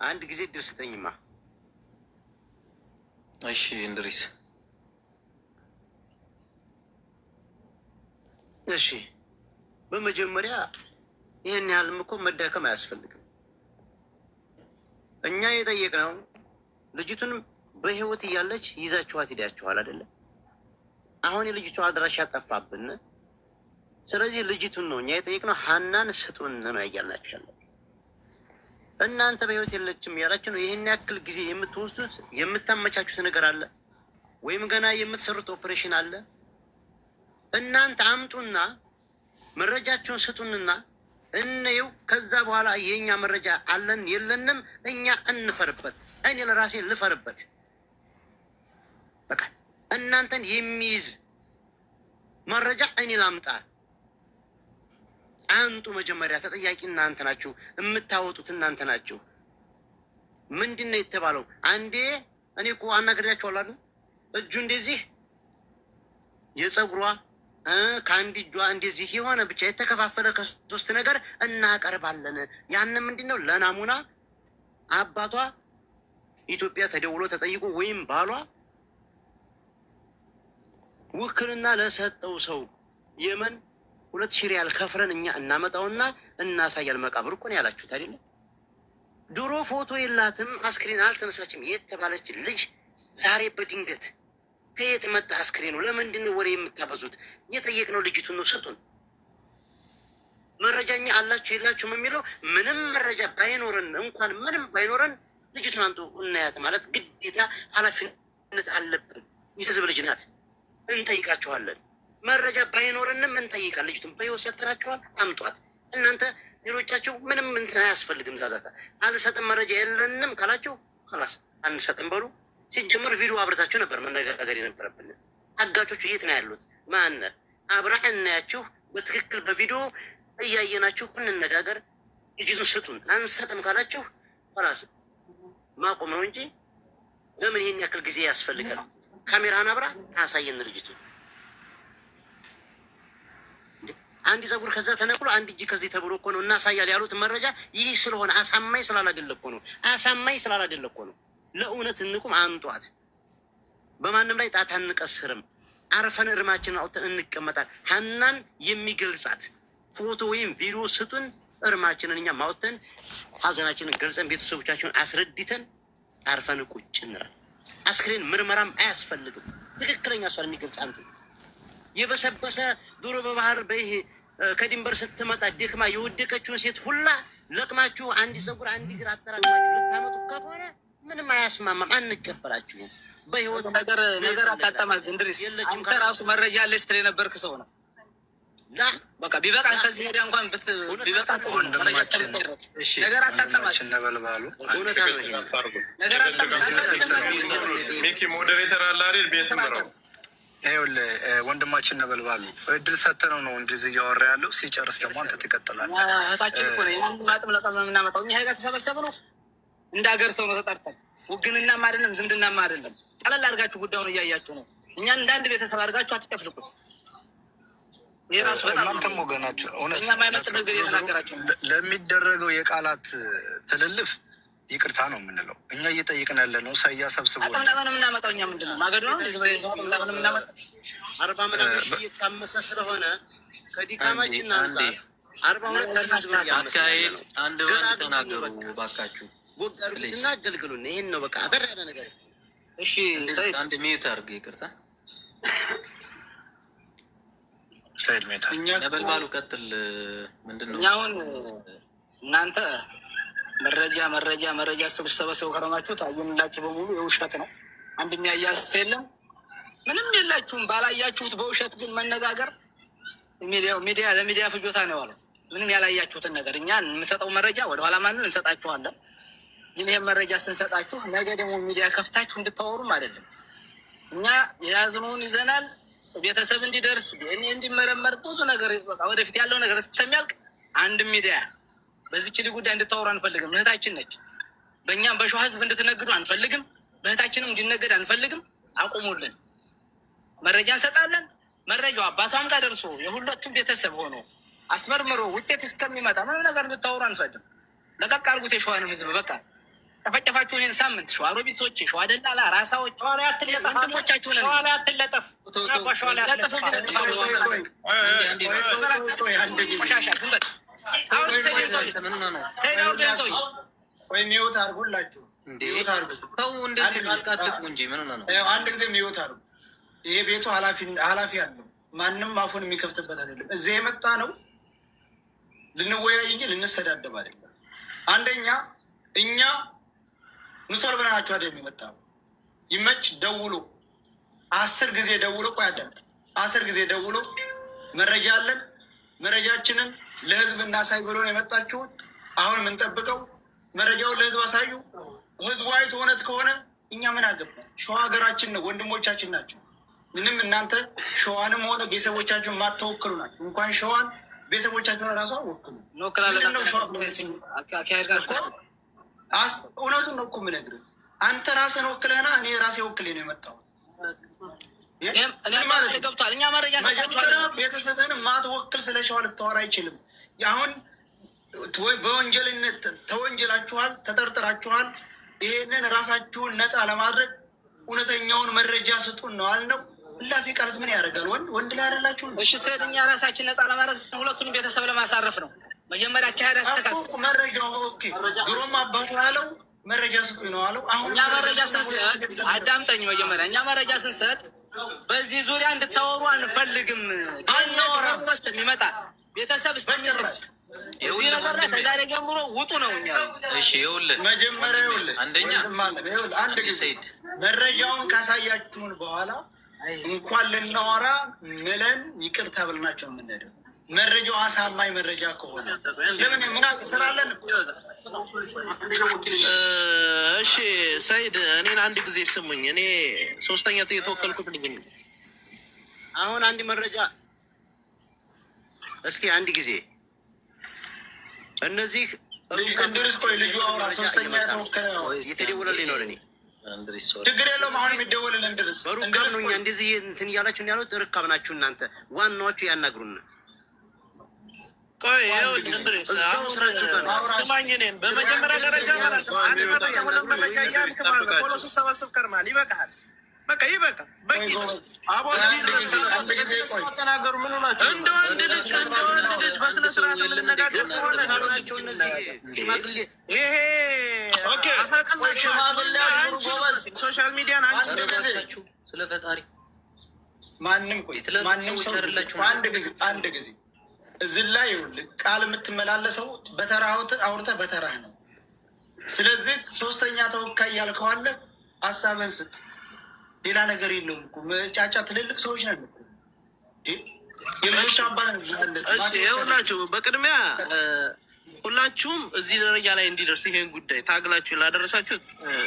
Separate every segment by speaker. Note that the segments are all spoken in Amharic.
Speaker 1: አንድ ጊዜ እድል ስጠኝማ።
Speaker 2: እሺ እንድሪስ።
Speaker 1: እሺ በመጀመሪያ ይህን ያህልም እኮ መዳከም አያስፈልግም። እኛ የጠየቅነው ልጅቱን በህይወት እያለች ይዛችኋት ሂዳችኋል አይደለም? አሁን የልጅቷ አድራሻ ጠፋብን። ስለዚህ ልጅቱን ነው እኛ የጠየቅነው። ሀናን ስጡን ነው እያልናችሁ ያለ። እናንተ በህይወት የለችም ያላችሁ ነው። ይህን ያክል ጊዜ የምትወስዱት የምታመቻቹት ነገር አለ ወይም ገና የምትሰሩት ኦፕሬሽን አለ? እናንተ አምጡና መረጃቸውን ስጡንና እንየው። ከዛ በኋላ የእኛ መረጃ አለን የለንም እኛ እንፈርበት። እኔ ለራሴ ልፈርበት። በቃ እናንተን የሚይዝ መረጃ እኔ ላምጣ። አንጡ መጀመሪያ። ተጠያቂ እናንተ ናችሁ፣ የምታወጡት እናንተ ናችሁ። ምንድን ነው የተባለው? አንዴ እኔ እኮ አናግሬያቸዋለሁ። እጁ እንደዚህ የፀጉሯ ከአንድ እጇ እንደዚህ የሆነ ብቻ የተከፋፈለ ከሶስት ነገር እናቀርባለን። ያንን ምንድን ነው ለናሙና አባቷ ኢትዮጵያ ተደውሎ ተጠይቆ ወይም ባሏ ውክልና ለሰጠው ሰው የመን 2,000 ሪያል ከፍረን እኛ እናመጣውና እናሳያል። መቃብር እኮ ነው ያላችሁት አይደለም? ድሮ ፎቶ የላትም አስክሬን አልተነሳችም የተባለች ልጅ ዛሬ በድንገት ከየት መጣ አስክሬኑ? ለምንድን ነው ወሬ የምታበዙት? የጠየቅነው ልጅቱን ነው፣ ስጡን መረጃኛ አላችሁ የላችሁም የሚለው ምንም መረጃ ባይኖረን እንኳን ምንም ባይኖረን ልጅቱን አንጡ እናያት ማለት ግዴታ ኃላፊነት አለብን። የህዝብ ልጅ ናት፣ እንጠይቃችኋለን። መረጃ ባይኖረንም እንጠይቃል። ልጅቱን በህይወት ሰጥተናችኋል፣ አምጧት። እናንተ ሌሎቻችሁ ምንም እንትን አያስፈልግም። ዛዛታ አልሰጥም መረጃ የለንም ካላችሁ ላስ አንሰጥም በሉ። ሲጀምር ቪዲዮ አብረታችሁ ነበር መነጋገር የነበረብን። አጋቾቹ የት ነው ያሉት? ማነ አብራ እናያችሁ በትክክል በቪዲዮ እያየናችሁ እንነጋገር። ልጅቱን ስጡን። አንሰጥም ካላችሁ ላስ ማቆም ነው እንጂ ለምን ይሄን ያክል ጊዜ ያስፈልጋል? ካሜራን አብራ ታሳየን ልጅቱን። አንድ ፀጉር ከዛ ተነቅሎ አንድ እጅ ከዚህ ተብሎ እኮ ነው እናሳያል ያሉት መረጃ ይህ ስለሆነ አሳማኝ ስላላደለ እኮ ነው። አሳማኝ ስላላደለ እኮ ነው። ለእውነት እንቁም፣ አንጧት። በማንም ላይ ጣት አንቀስርም። አርፈን እርማችንን አውጥተን እንቀመጣል። ሀናን የሚገልጻት ፎቶ ወይም ቪዲዮ ስጡን። እርማችንን እኛ ማውጥተን ሀዘናችንን ገልጸን ቤተሰቦቻችንን አስረድተን አርፈን ቁጭ እንላል። አስክሬን ምርመራም አያስፈልግም። ትክክለኛ እሷን የሚገልጽ አንዱ የበሰበሰ ዶሮ በባህር በይሄ ከድንበር ስትመጣ ደክማ የወደቀችውን ሴት ሁላ ለቅማችሁ አንድ ፀጉር አንድ እግር አጠራቅማችሁ ልታመጡ ከሆነ ምንም አያስማማም። አንቀበላችሁም። በህይወት
Speaker 3: ነገር አታጠማዝ እንድሪስ። አንተ ራሱ መረጃ አለ ስትል የነበርክ ሰው ነው።
Speaker 1: ላ
Speaker 3: በቃ ቢበቃ ከዚህ ሄዳ እንኳን ቢበቃ ነገር አታጠማዝ።
Speaker 4: ነበልባሉ
Speaker 1: እውነታ ነው። ይሄ
Speaker 3: ነገር አታጠማዝ።
Speaker 4: ሚኪ ሞዴሬተር አለ አይደል? ቤስምራው ይኸውልህ ወንድማችን ነበልባሉ እድል ሰተነው ነው እንደዚህ እያወራ ያለው። ሲጨርስ ደግሞ አንተ ትቀጥላለህ።
Speaker 3: እህታችን እኮ ነው ያን ማጥም ለቀም የምናመጣው እኛ ጋር ተሰበሰበ ነው። እንደ ሀገር ሰው ነው ተጠርተን። ውግንናም አይደለም ዝምድናም አይደለም። ቀለል አድርጋችሁ ጉዳዩን እያያችሁ ነው። እኛን እንደ አንድ ቤተሰብ አድርጋችሁ አትጨፍልቁት። የራሱ
Speaker 4: እናንተም ወገናችሁ እውነት
Speaker 3: እኛ ማይመጥ ነገር እየተናገራችሁ ነው።
Speaker 4: ለሚደረገው የቃላት ትልልፍ ይቅርታ ነው የምንለው። እኛ እየጠየቅን ያለ ነው ሳያ ሰብስቦ
Speaker 3: ለምን የምናመጣው እኛ ምንድን ነው ማገዶ ነው ለምን የምናመጣው
Speaker 1: 40 ምናምን ሺህ እየታመሰ ስለሆነ ከዲካማችን አንፃር 42
Speaker 2: አካሄድ አንድ ባንድ ተናገሩ ባካችሁ።
Speaker 1: ጎጋሩትና አገልግሉን። ይሄን ነው በቃ አጠር ያለ ነገር።
Speaker 3: እሺ ሰይድ
Speaker 2: አንድ ሚዩት አድርግ። ይቅርታ
Speaker 4: ሰይድ ሜታ
Speaker 2: እኛ ነበልባሉ ቀጥል። ምንድነው
Speaker 3: እኛ አሁን እናንተ መረጃ ስትሰበሰቡ ከረማችሁ ታዩንላችሁ በሙሉ የውሸት ነው። አንድ የሚያያዝ የለም፣ ምንም የላችሁም። ባላያችሁት በውሸት ግን መነጋገር ሚዲያ ለሚዲያ ፍጆታ ነው ያለው። ምንም ያላያችሁትን ነገር እኛ የምንሰጠው መረጃ ወደኋላ ማንን እንሰጣችኋለን። ግን ይህን መረጃ ስንሰጣችሁ ነገ ደግሞ ሚዲያ ከፍታችሁ እንድታወሩም አይደለም። እኛ የያዝነውን ይዘናል። ቤተሰብ እንዲደርስ እንዲመረመር ብዙ ነገር ወደፊት ያለው ነገር ስተሚያልቅ አንድ ሚዲያ በዚህ ችሊ ጉዳይ እንድታወሩ አንፈልግም። እህታችን ነች። በእኛም በሸዋ ህዝብ እንድትነግዱ አንፈልግም። በእህታችንም እንዲነገድ አንፈልግም። አቁሙልን። መረጃ እንሰጣለን። መረጃው አባቷም ጋር ደርሶ የሁለቱም ቤተሰብ ሆኖ አስመርምሮ ውጤት እስከሚመጣ ምንም ነገር እንድታወሩ አንፈልግም። ለቀቅ አድርጉት የሸዋንም ህዝብ በቃ ጨፈጨፋችሁ እኔን ሳምንት ሸዋሮቢቶች፣ ሸዋ ደላላ፣ ራሳዎች ወንድሞቻችሁ ነን።
Speaker 4: ሚወት አድርጉላችሁ አንድ ጊዜ ሚወት አድርጉ። ይሄ ቤቱ ኃላፊ አለው። ማንም አፉን የሚከፍትበት አይደለም። እዚህ የመጣ ነው ልንወያይ እንጂ ልንሰዳደብ አይደለም። አንደኛ እኛ ኑቶል ብለናቸው አይደል የሚመጣው። ይመች ደውሎ 10 ጊዜ ደውሎ ቆያደም 10 ጊዜ ደውሎ መረጃ አለን መረጃችንን ለህዝብ እናሳይ ብሎ ነው የመጣችሁት። አሁን የምንጠብቀው መረጃውን ለህዝብ አሳዩ። ህዝቡ አይቶ እውነት ከሆነ እኛ ምን አገባ? ሸዋ ሀገራችን ነው፣ ወንድሞቻችን ናቸው። ምንም እናንተ ሸዋንም ሆነ ቤተሰቦቻችሁን ማተወክሉ ናቸው። እንኳን ሸዋን ቤተሰቦቻችሁን ራሱ አወክሉ። እውነቱን ነው እኮ የምነግርህ። አንተ ራስን ወክለህና እኔ ራሴ ወክሌ ነው የመጣው። ቤተሰብህን ማትወክል ስለ ሸዋ ልታወራ አይችልም። አሁን በወንጀልነት ተወንጀላችኋል፣ ተጠርጥራችኋል። ይሄንን ራሳችሁን ነፃ ለማድረግ እውነተኛውን መረጃ ስጡን ነው አልነው። እላፊ ቃላት ምን ያደርጋል? ወንድ ላይ አይደላችሁ?
Speaker 3: እሺ ስሄድ እኛ ራሳችን ነፃ ለማድረግ ሁለቱንም ቤተሰብ ለማሳረፍ ነው። መጀመሪያ አካሄድ አስተካክል።
Speaker 4: መረጃው ኦኬ። ድሮም አባቱ ያለው መረጃ ስጡኝ ነው አለው። አሁን
Speaker 3: እኛ መረጃ ስንሰጥ አዳምጠኝ። መጀመሪያ እኛ መረጃ ስንሰጥ በዚህ ዙሪያ እንድታወሩ አንፈልግም። አናወራም። የሚመጣ ቤተሰብ እስከሚደርስ እዚህ ነገር ላይ ከዛሬ ጀምሮ ውጡ ነው እኛ።
Speaker 2: እሺ ይኸውልህ
Speaker 4: መጀመሪያ ይኸውልህ
Speaker 2: አንደኛ
Speaker 4: አንድ ጊዜ መረጃውን ካሳያችሁን በኋላ እንኳን ልናወራ ምለን ይቅርታ ብለናቸው የምንሄደው። መረጃው አሳማኝ መረጃ ከሆነ ለምን ምን ስራለን?
Speaker 5: እሺ ሰይድ እኔን አንድ ጊዜ ስሙኝ። እኔ ሶስተኛ የተወከልኩት ልጅ ነኝ።
Speaker 1: አሁን አንድ መረጃ እስኪ አንድ ጊዜ እነዚህ
Speaker 4: እንድርስ ቆይ ልጁ አውራ። ሶስተኛ ተወከለ
Speaker 1: የተደወለልኝ ነው ለእኔ።
Speaker 4: ችግር የለውም። አሁን የሚደወልልን እንድርስ
Speaker 1: በሩካብ ነው። እኛ እንደዚህ እንትን እያላችሁ ያሉት ርካብ ናችሁ እናንተ። ዋናዎቹ ያናግሩን።
Speaker 5: ቆይ ስማኝ፣ እኔን በመጀመሪያ ደረጃ ማለት ነው አንድ መረጃ ሁለት መረጃ እያልክ ማለት ነው ፖሎ ስትሰበስብ ከርማል። ይበቃሃል። በቃ ይበቃ። በቂ ተናገሩ። ምን ሆናችሁ? እንደ ወንድ ልጅ በስነ ስርዓት የምንነጋገር ከሆነ ይሄ አፈቀላሽ ሶሻል ሚዲያን አንቺ
Speaker 2: ስለ ፈጣሪ
Speaker 4: ማንም ሰው አንድ ጊዜ እዚህ ላይ ይኸውልህ ቃል የምትመላለሰው አውርተህ በተራህ ነው። ስለዚህ ሶስተኛ ተወካይ ያልከዋለ ሀሳብህን ስጥ። ሌላ ነገር የለውም እኮ መጫጫ። ትልልቅ ሰዎች ነን እኮ የልጆች አባት።
Speaker 5: ይኸውላችሁ በቅድሚያ ሁላችሁም እዚህ ደረጃ ላይ እንዲደርስ ይሄን ጉዳይ ታግላችሁ ላደረሳችሁ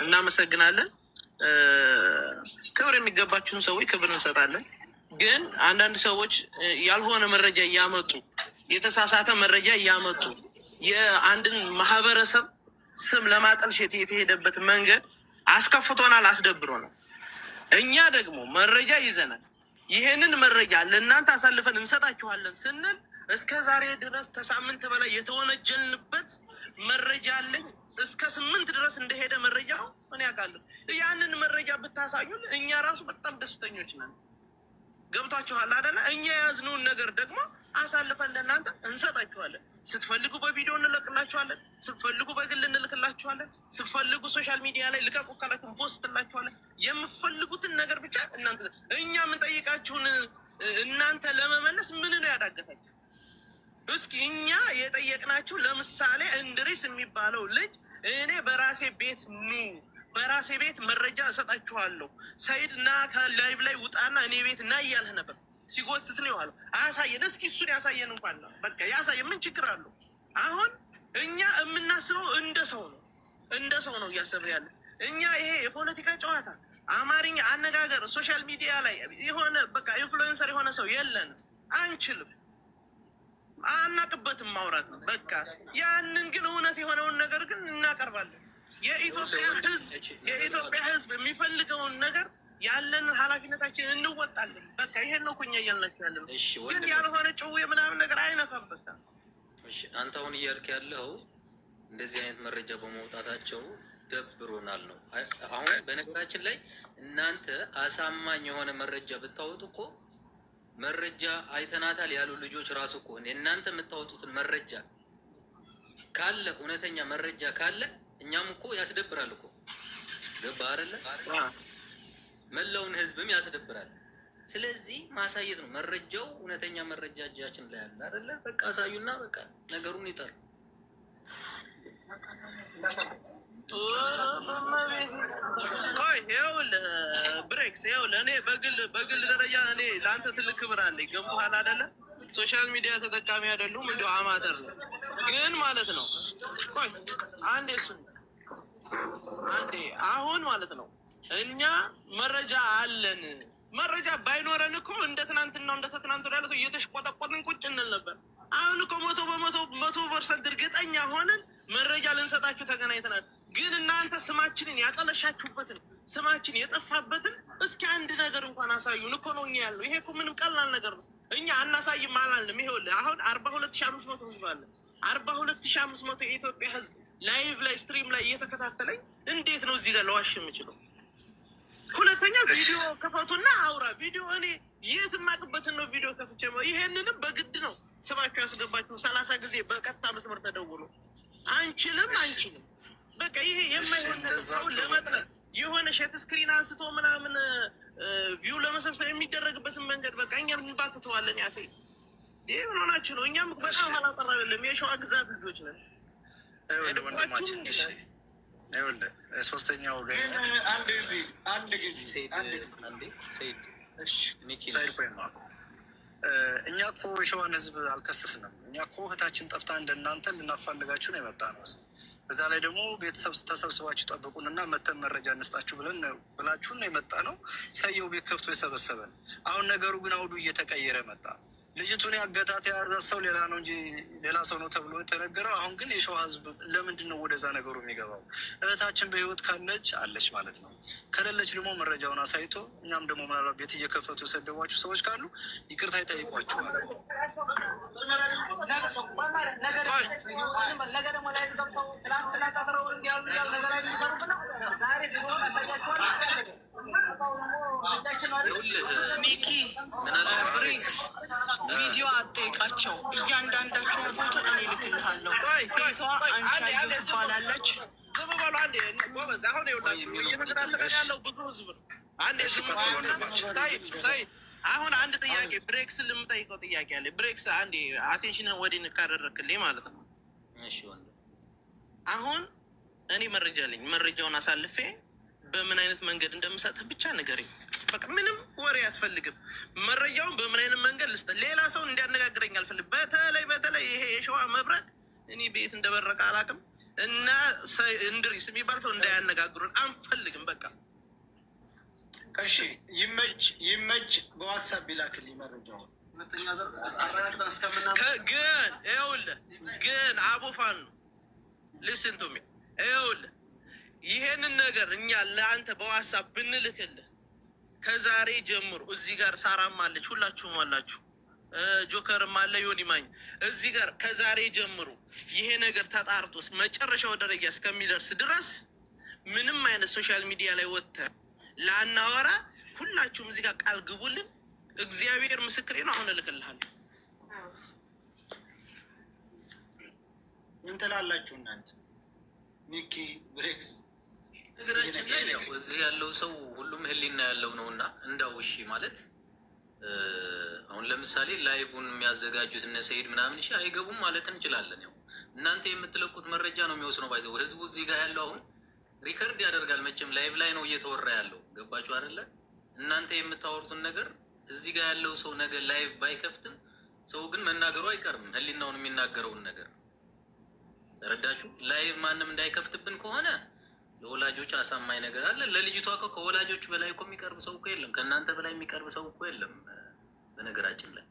Speaker 5: እናመሰግናለን። ክብር የሚገባችሁን ሰዎች ክብር እንሰጣለን። ግን አንዳንድ ሰዎች ያልሆነ መረጃ እያመጡ የተሳሳተ መረጃ እያመጡ የአንድን ማህበረሰብ ስም ለማጠልሸት የተሄደበት መንገድ አስከፍቶናል፣ አስደብሮናል። እኛ ደግሞ መረጃ ይዘናል። ይሄንን መረጃ ለእናንተ አሳልፈን እንሰጣችኋለን ስንል እስከ ዛሬ ድረስ ከሳምንት በላይ የተወነጀልንበት መረጃ አለኝ። እስከ 8 ድረስ እንደሄደ መረጃው እኔ አውቃለሁ። ያንን መረጃ ብታሳዩን እኛ ራሱ በጣም ደስተኞች ነን። ገብቷችኋል አይደለ? እኛ የያዝነውን ነገር ደግሞ አሳልፈን ለእናንተ እንሰጣችኋለን። ስትፈልጉ በቪዲዮ እንለቅላችኋለን፣ ስትፈልጉ በግል እንልክላችኋለን፣ ስትፈልጉ ሶሻል ሚዲያ ላይ ልቀቁ ካላችሁ ፖስት ላችኋለን። የምፈልጉትን ነገር ብቻ እናንተ እኛ የምንጠይቃችሁን እናንተ ለመመለስ ምን ነው ያዳገታችሁ? እስኪ እኛ የጠየቅናችሁ ለምሳሌ እንድሪስ የሚባለው ልጅ እኔ በራሴ ቤት በራሴ ቤት መረጃ እሰጣችኋለሁ፣ ሰይድ ና ከላይቭ ላይ ውጣና እኔ ቤት ና እያልህ ነበር። ሲጎትት ነው ያለው። አያሳየን እስኪ እሱን ያሳየን እንኳን ነው በቃ ያሳየን። ምን ችግር አለው? አሁን እኛ የምናስበው እንደ ሰው ነው እያሰብን ያለ። እኛ ይሄ የፖለቲካ ጨዋታ አማርኛ አነጋገር ሶሻል ሚዲያ ላይ የሆነ በቃ ኢንፍሉዌንሰር የሆነ ሰው የለንም፣ አንችልም፣ አናቅበትም ማውራት ነው በቃ። ያንን ግን እውነት የሆነውን ነገር ግን እናቀርባለን። የኢትዮጵያ ሕዝብ የሚፈልገውን ነገር ያለንን ኃላፊነታችን እንወጣለን። በቃ ይሄን ነው እኛ እያልናቸው ያለ ነው። ግን ያልሆነ ጭው የምናምን ነገር አይነፋበታል።
Speaker 2: አንተ አሁን እያልክ ያለው እንደዚህ አይነት መረጃ በመውጣታቸው ደብሮናል ነው። አሁን በነገራችን ላይ እናንተ አሳማኝ የሆነ መረጃ ብታወጡ እኮ መረጃ አይተናታል ያሉ ልጆች ራሱ እኮ እናንተ የምታወጡትን መረጃ ካለ እውነተኛ መረጃ ካለ እኛም እኮ ያስደብራል እኮ ገባ አይደለ? መላውን ህዝብም ያስደብራል። ስለዚህ ማሳየት ነው። መረጃው እውነተኛ መረጃ እጃችን ላይ አለ አይደለ? በቃ አሳዩና በቃ ነገሩን ይጠር።
Speaker 5: ቆይ ይኸውልህ ብሬክስ፣ ይኸውልህ እኔ በግል ደረጃ እኔ ለአንተ ትልቅ ክብር አለኝ። ገብቶሃል አይደለ? ሶሻል ሚዲያ ተጠቃሚ አይደሉም እንዲሁ አማተር ነው ግን ማለት ነው። ቆይ አንዴ አሁን ማለት ነው እኛ መረጃ አለን። መረጃ ባይኖረን እኮ እንደ ትናንትና እንደ ተትናንት ወዳለ እየተሽቆጠቆጥን ቁጭ እንል ነበር። አሁን እኮ 100% እርግጠኛ ሆነን መረጃ ልንሰጣችሁ ተገናኝተናል። ግን እናንተ ስማችንን ያጠለሻችሁበትን ስማችን የጠፋበትን እስኪ አንድ ነገር እንኳን አሳዩን እኮ ነው እኛ ያለው። ይሄ እኮ ምንም ቀላል ነገር ነው። እኛ አናሳይም አላልንም። ይኸውልህ አሁን 42500 ህዝብ አለ። 42500 የኢትዮጵያ ህዝብ ላይቭ ላይ ስትሪም ላይ እየተከታተለኝ እንዴት ነው እዚህ ጋር ለዋሽ የምችለው? ሁለተኛ ቪዲዮ ክፈቱና አውራ ቪዲዮ እኔ የት የማቅበትን ነው ቪዲዮ ከፍቼ ይሄንንም በግድ ነው ስባችሁ ያስገባችሁ 30 ጊዜ በቀጥታ መስመር ተደውሎ አንችልም በቃ ይሄ የማይሆን ሰው ለመጥረት የሆነ ሼት ስክሪን አንስቶ ምናምን ቪው ለመሰብሰብ የሚደረግበትን መንገድ በቃ እኛም እንባትተዋለን። ያቴ ይህ ምን ሆናችሁ ነው? እኛም በጣም አላጠራ አይደለም የሸዋ ግዛት ልጆች ነን።
Speaker 4: ሶስተኛው አንድ ጊዜ እኛ እኮ የሸዋን ህዝብ አልከሰስንም። እኛ እኮ እህታችን ጠፍታ እንደናንተ ልናፋልጋችሁ ነው የመጣ ነው። በዛ ላይ ደግሞ ቤተሰብ ተሰብስባችሁ ጠብቁንና መተን መረጃ እንስጣችሁ ብላችሁን ነው የመጣ ነው። ሰየው ቤት ከፍቶ የሰበሰበን። አሁን ነገሩ ግን አውዱ እየተቀየረ መጣ። ልጅቱን ያገታት የያዛት ሰው ሌላ ነው እንጂ ሌላ ሰው ነው ተብሎ የተነገረው። አሁን ግን የሸዋ ህዝብ ለምንድን ነው ወደዛ ነገሩ የሚገባው? እህታችን በህይወት ካለች አለች ማለት ነው። ከሌለች ደግሞ መረጃውን አሳይቶ እኛም ደግሞ ምናልባት ቤት እየከፈቱ የሰደቧችሁ ሰዎች ካሉ ይቅርታ ይጠይቋችኋል።
Speaker 6: ሚኪ ቪዲዮ አጠይቃቸው። እያንዳንዳቸውን ፎቶ እኔ ልክልሃለሁ። ሴቷ አንቻዩ ትባላለች።
Speaker 5: ዝም በሉ አንዴ ጎበዝ። አሁን ይኸውላችሁ እየተከታተለ ያለው ብዙ ህዝብ ነው። አንዴ ዝም ሳይድ አሁን አንድ ጥያቄ ብሬክስ ልምጠይቀው ጥያቄ አለ። ብሬክስ አንዴ አቴንሽን ወዲህ ካደረክልኝ ማለት ነው።
Speaker 2: እሺ
Speaker 5: አሁን እኔ መረጃ አለኝ። መረጃውን አሳልፌ በምን አይነት መንገድ እንደምሰጥህ ብቻ ንገረኝ። በቃ ምንም ወሬ አያስፈልግም። መረጃውን በምን አይነት መንገድ ልስጥ? ሌላ ሰው እንዲያነጋግረኝ አልፈልግም። በተለይ ይሄ የሸዋ መብረቅ እኔ ቤት እንደበረቀ አላውቅም እና እንድሪስ የሚባል ሰው እንዳያነጋግሩን አንፈልግም። በቃ
Speaker 4: እሺ ይመች በዋትሳፕ ቢላክልኝ መረጃውን ሁለተኛ ዘር አረጋግጠን
Speaker 5: ግን ይኸውልህ ግን አቦፋን ነው ልስንቱሚ ይኸውልህ ይሄንን ነገር እኛ ለአንተ በዋትሳፕ ብንልክልህ ከዛሬ ጀምሮ እዚህ ጋር ሳራም አለች፣ ሁላችሁም አላችሁ፣ ጆከርም አለ፣ ዮኒ ማኝ እዚህ ጋር ከዛሬ ጀምሮ ይሄ ነገር ተጣርቶስ መጨረሻው ደረጃ እስከሚደርስ ድረስ ምንም አይነት ሶሻል ሚዲያ ላይ ወጥተህ ላናወራ ሁላችሁም እዚህ ጋር ቃል ግቡልን። እግዚአብሔር ምስክሬ ነው። አሁን እልክልሃለሁ። ምን ትላላችሁ እናንተ? ሚኪ ብሬክስ
Speaker 2: ነገራችን ላይ ያው እዚህ ያለው ሰው ሁሉም ህሊና ያለው ነው እና እንዳው እሺ ማለት አሁን ለምሳሌ ላይቭን የሚያዘጋጁት እነ ሰይድ ምናምን እሺ አይገቡም ማለት እንችላለን። ያው እናንተ የምትለቁት መረጃ ነው የሚወስነው። ባይዘው ህዝቡ እዚህ ጋር ያለው አሁን ሪከርድ ያደርጋል። መቼም ላይቭ ላይ ነው እየተወራ ያለው። ገባችሁ አይደለ? እናንተ የምታወሩትን ነገር እዚህ ጋር ያለው ሰው ነገር ላይቭ ባይከፍትም ሰው ግን መናገሩ አይቀርም። ህሊናውን የሚናገረውን ነገር ተረዳችሁ? ላይቭ ማንም እንዳይከፍትብን ከሆነ ለወላጆች አሳማኝ ነገር አለ። ለልጅቷ ከወላጆቹ በላይ እኮ የሚቀርብ ሰው እኮ የለም። ከእናንተ በላይ የሚቀርብ ሰው እኮ የለም በነገራችን ላይ